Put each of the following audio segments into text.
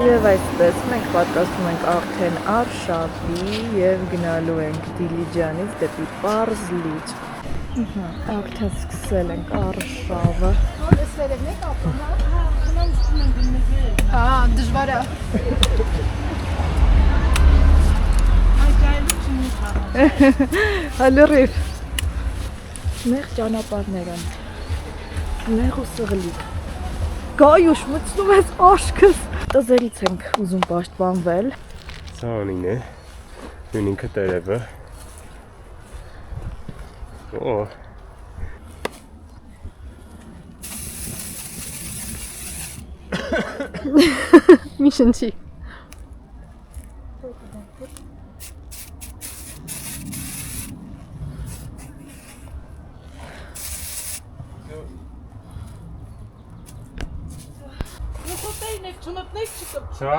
Եվ այսպես մենք պատրաստում ենք արդեն Արշավի և գնալու ենք Դիլիջանից դեպի Պարզ լիճ։ Արդեն սկսել ենք Արշավը։ Դժվար է։ Հալորիվ։ Նեղ ճանապարհներ են։ Նեղ ու սղլիկ։ Գայուշ մտցնում ես աշկս։ Տզերից ենք ուզում պաշտպանվել։ Սա անին է, նույն ինքը տերևը։ Օ։ Մի շնչի։ Սա։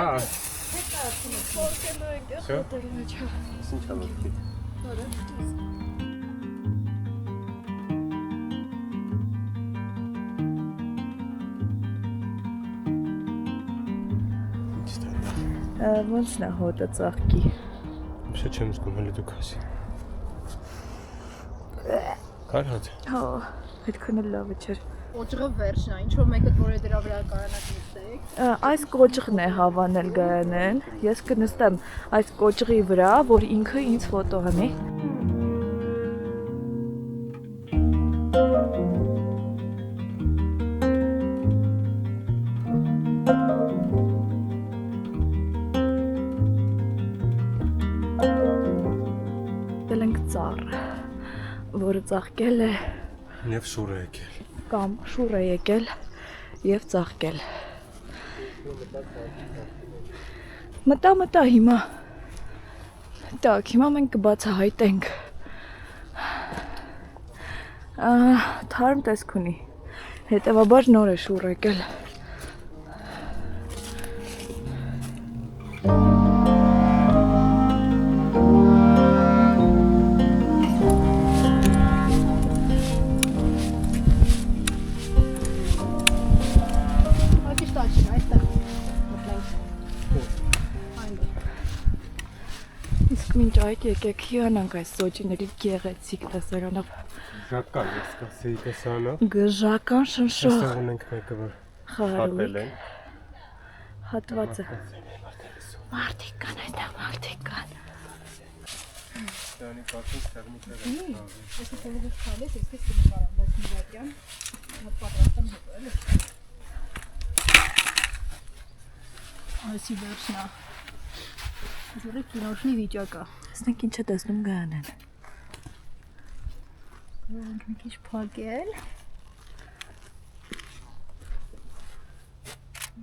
Սա։ Ինչ անոքի։ Ոնց նա հոտը ծաղկի։ Շա չեմ զգում, հələ դուք ասի։ Կարհաց։ Հա, այդքան էլ լավը չէր։ Կոճղը վերջն է, ինչ-որ մեկը որ է դրա վրա կարանակ նստեք։ Այս կոճղն է հավանել գայանեն։ Ես կնստեմ այս կոճղի վրա, որ ինքը ինձ ֆոտո հանի։ Դել ենք ծառ, որը ծաղկել է Եվ շուր է եկել։ կամ շուր է եկել և ծաղկել։ Մտա հիմա։ Так, հիմա մենք կբացահայտենք։ Թարմ տեսք ունի։ Հետևաբար նոր է շուր եկել։ Մինչ այդ եկեք հիանանք այս սոճիների գեղեցիկ տեսարանով։ Ժական, ես կասեի տեսանով։ Գժական շնշող։ Այստեղ ունենք մեկը, որ հատել են։ Հատվածը։ Մարդիկ կան այստեղ, մարդիկ կան։ Դանի պատում սեղմիկներ են։ Ես դեռ քալես, ես քեզ կնկարեմ, բայց միլիարդյան պատրաստեմ հետո էլի։ Այսի վերջնա։ Ձուրի կինոշնի վիճակա։ Տեսնենք ինչ է տեսնում գայանեն։ Գոնք մի քիչ փակել։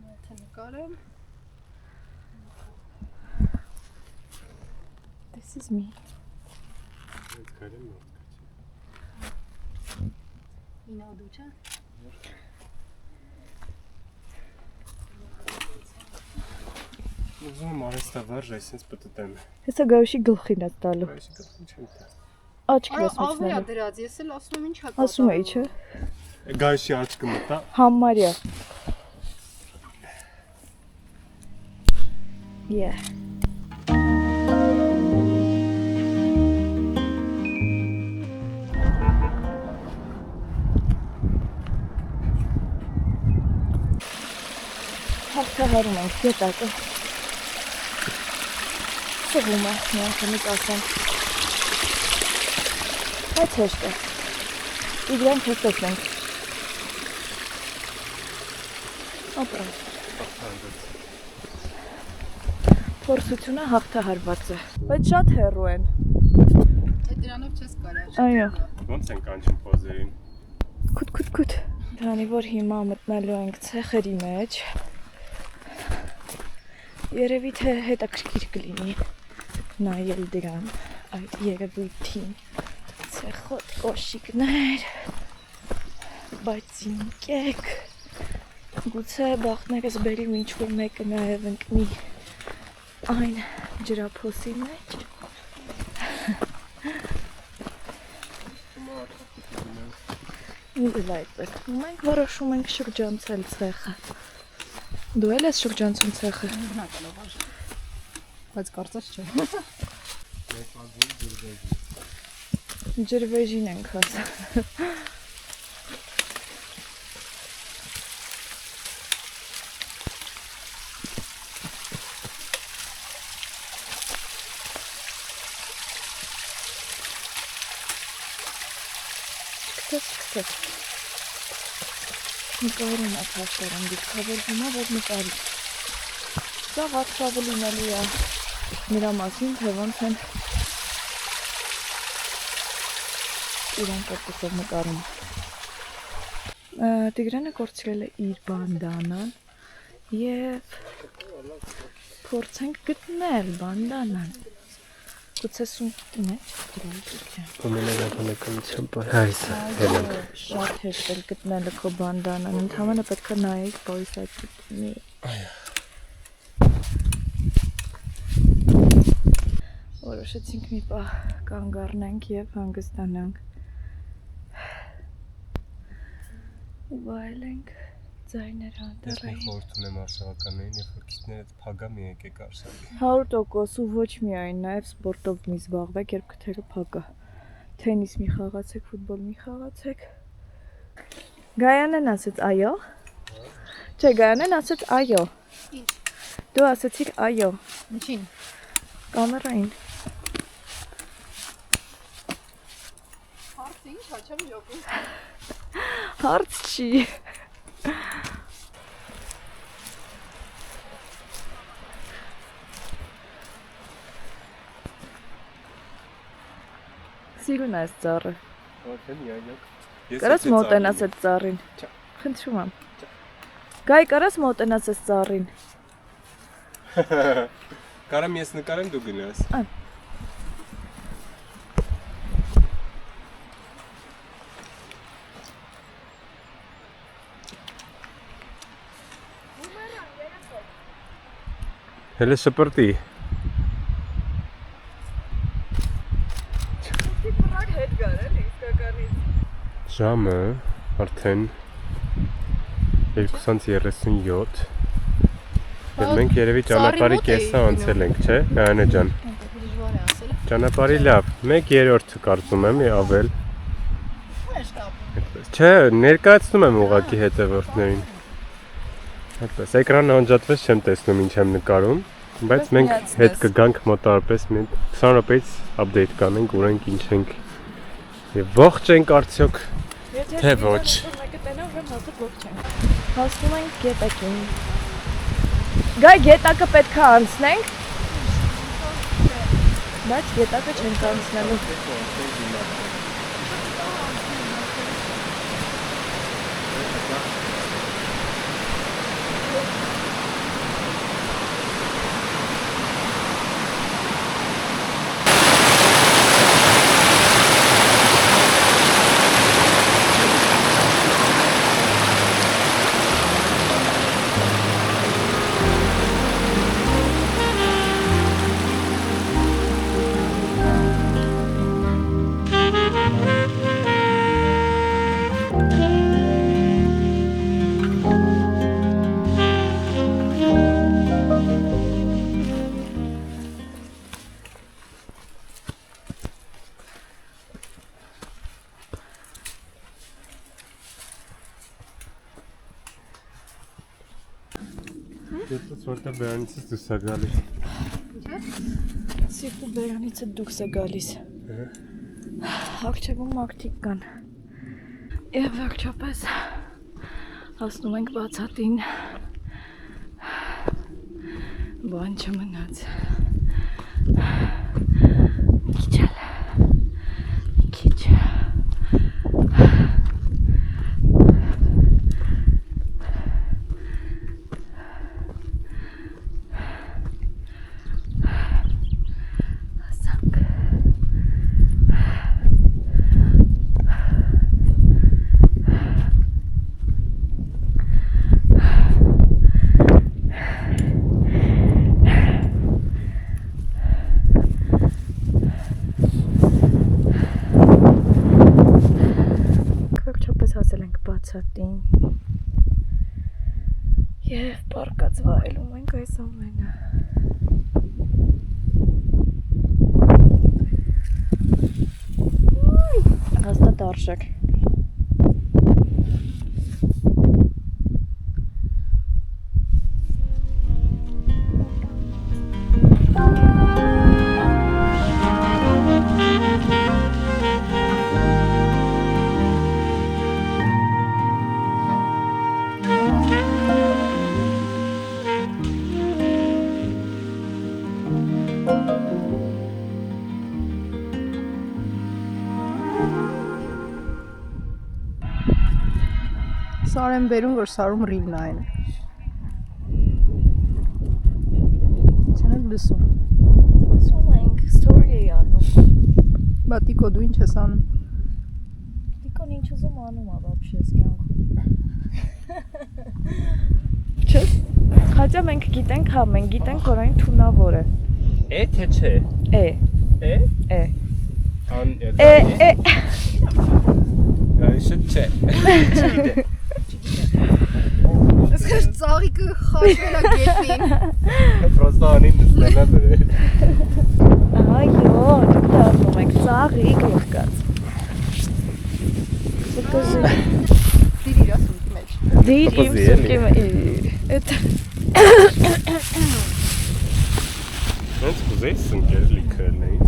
Մոտ նկարեմ։ This is me։ Այդ կարեմ մոտ Ինա դու չէ։ Ուզում եմ արեստավարժ, այսինքն պտտեմ։ Հեսա գայուշի գլխին է տալու։ Այսինքն չեմ տա։ Աչքին ես Ավեա մտցնելու։ դրած, ես էլ ասում եմ ինչ հա։ Ասում էի, չէ։ Գայշի աչքը մտա։ Համարյա։ Yeah։ Հաղթահարում ենք գետակը։ Սղում է, միանգամից ասեմ։ Բայց հեշտ է։ Իգրանք հեշտ տեսնենք։ Ապրա։ Փորձությունը հաղթահարված է, բայց շատ հեռու են։ Այդ դրանով չես կարա։ Այո։ Ոնց են կանչում պոզերին։ Քուտ։ Դանի որ հիմա մտնելու ենք ցեխերի մեջ։ Երևի թե հետաքրքիր կլինի նայել դրան այդ երևույթին։ Ցեխոտ կոշիկներ, բայց ինկեք։ Գուցե բախներս բերի ինչ-որ մեկը նաև ընկնի այն ջրափոսի մեջ։ Ինձ այդպես։ Մենք որոշում ենք շրջանցել ցեխը։ Դու էլ ես շրջանցում ցեխը։ Բայց կարծես չէ։ Ջրվեժին ենք հասել։ Սկսեց։ Նկարում է թաշտարան դիտքավորվում է, որ նկարի։ Սա վատշավը լինելու է նրա մասին, թե ոնց են իրանք այդպեսով նկարում։ Տիգրանը կորցրել է իր բանդանան և փորձենք գտնել բանդանան։ Գուցե սունկին է, շատ հեշտ էլ գտնելը քո բանդանան, ընդհանրապես պետք է նայեք, բայց այդ գտնի։ Որոշեցինք մի պահ կանգ առնենք և հանգստանանք։ Ու վայելենք ձայներ անտառային։ Խորհուրդ ունեմ արշավականներին, երբ որ քիթներդ փագա մի եկեք արշավի։ 100% ու ոչ միայն, նաև սպորտով մի զբաղվեք, երբ քթերը փագա։ Թենիս մի խաղացեք, ֆուտբոլ մի խաղացեք։ Գայանեն ասեց այո։ Չէ, Գայանեն ասեց այո։ Դու ասեցիր այո։ Ինչին։ Կամերային։ Հարցը ինչ, հաչամ յոգու։ Հարց չի։ Սիրուն այս ծառը։ Կարաս մոտենաս այդ ծառին։ Խնդրում եմ։ Գայ, կարաս մոտենաս այս ծառին։ Կարամ ես նկարեմ, դու գնաս։ Հələ շպրտի։ Ժամը արդեն 2:37 Եվ մենք երևի ճանապարհի կեսը անցել ենք, չէ՞, Գայանե ջան։ Դժվար է ասել։ Ճանապարհի լավ, 1/3 կարծում եմ, ավել։ Չէ, ներկայացնում եմ ուղղակի հետևորդներին։ Այդպես, էկրանը անջատվեց, չեմ տեսնում ինչ եմ նկարում, բայց մենք հետ կգանք մոտավորապես 20 րոպեից update կանենք, ուրենք ինչ ենք։ Եվ ողջ ենք արդյոք, թե ոչ։ Հասնում ենք գետակին։ Գայ, գետակը պետք է անցնենք։ Բայց գետակը չենք անցնելու։ Դες որտե բերանից դուրս է գալիս։ Սիրտու բերանից դուրս է գալիս։ Հաղթեվում մարդիկ կան։ Եվ վերջապես հասնում ենք բացատին։ Բան չմնաց։ Մի քիչ։ Եվ պարկած վայելում ենք այս ամենը։ Հաստատ արժեք։ Սարեմ վերում, որ սարում ռիվն այն։ Չեն էլ լսում։ Ասում ենք, story էի անում։ Բա Տիկո դու ինչ ես անում։ Տիկոն ինչ ուզում անում ա вообще ես կյանքում։ Չես։ Հաճա մենք գիտենք, հա, մենք գիտենք, որ այն թունավոր է։ թե չէ։ Է։ Ան Շուտ չէ։ Ես ծաղիկը խաշվել է գետին։ Պրոստո անին նստելա դրել։ Այո, դուք դառնում եք ծաղիկ եղկած։ Покажи. Դիր իրա սուտ մեջ։ Դիր իմ սուկի մեջ։ Это Ոնց կուզեի սնկել լիքերն էին։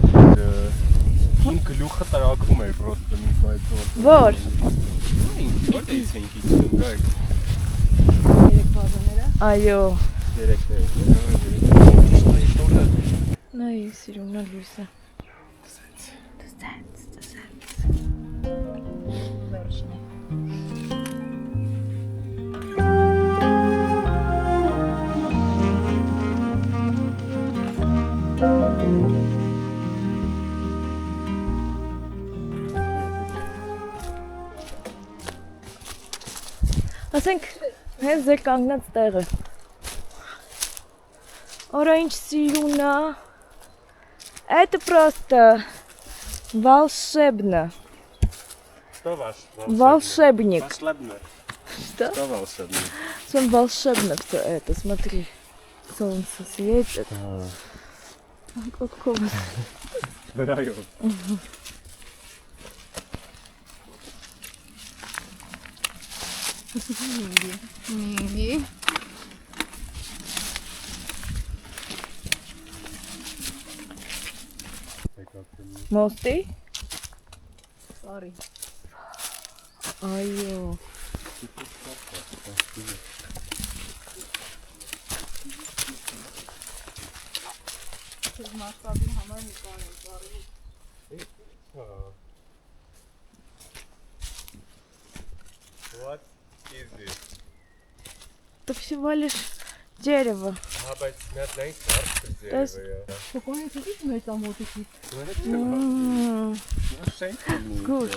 Իմ գլուխը տրակվում էր պրոստը մի այդ որ։ Որ։ Որտե՞ց ենք իջնում։ Երեք բազաները։ Այո։ Երեքներ։ Նայ, սիրունա լույսը։ Վերջն է։ Ասենք, հենց ձեր կանգնած տեղը։ Ора ինչ սիրունա։ Это просто волшебно. Что ваш? Волшебник. Волшебно. Что? Что волшебно? Сон волшебно все это, смотри. Солнце светит. Какого? Браю. Մինգի։ Մոստի։ Սարի։ Այո։ Ես մասշտաբի համար մի բան եմ ծառի։ What is this? Это всего лишь дерево. Բայց նա նայց հարցը ձերը։ Շոկոնի ցույց մեր տամոտի։ Good.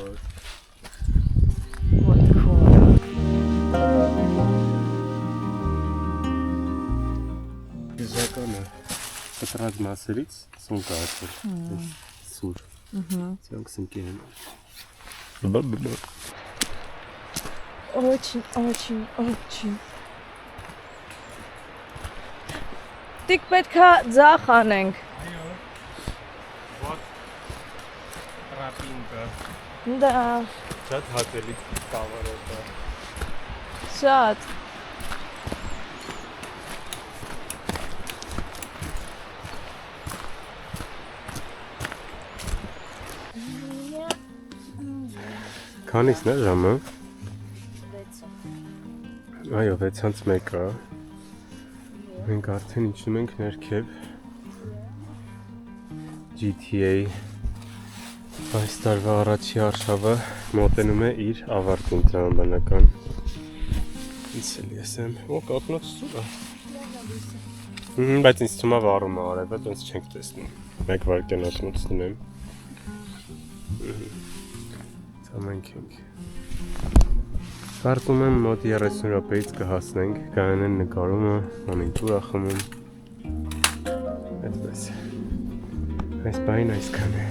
Իզականը կտրած մասերից սուն կարծել։ Սուր։ Ցանկ սնկի են։ Очень, очень, очень. Տիկ պետք է ձախ անենք։ Այո։ What rapinka։ Да, Շատ հատելի կավարոտ է։ շատ։ Քանիսն է ժամը։ Այո, 6:01 է։ Մենք արդեն իջնում ենք ներքև GTA այս տարվա առաջի արշավը մոտենում է իր ավարտին տրամաբանական։ Ինչ էլ եսեմ, կոտնոց ծուր է։ Բայց ինձ թվում է վառում է արևը, ոնց չենք տեսնում։ Մեկ վայրկյան օտնոց դնեմ։ Ցամենք ենք։ Կարծում եմ մոտ 30 րոպեից կհասնենք, կանեն նկարումը, մոնիտոր է խմում։ Այդպես։ Այս բային այսքան է։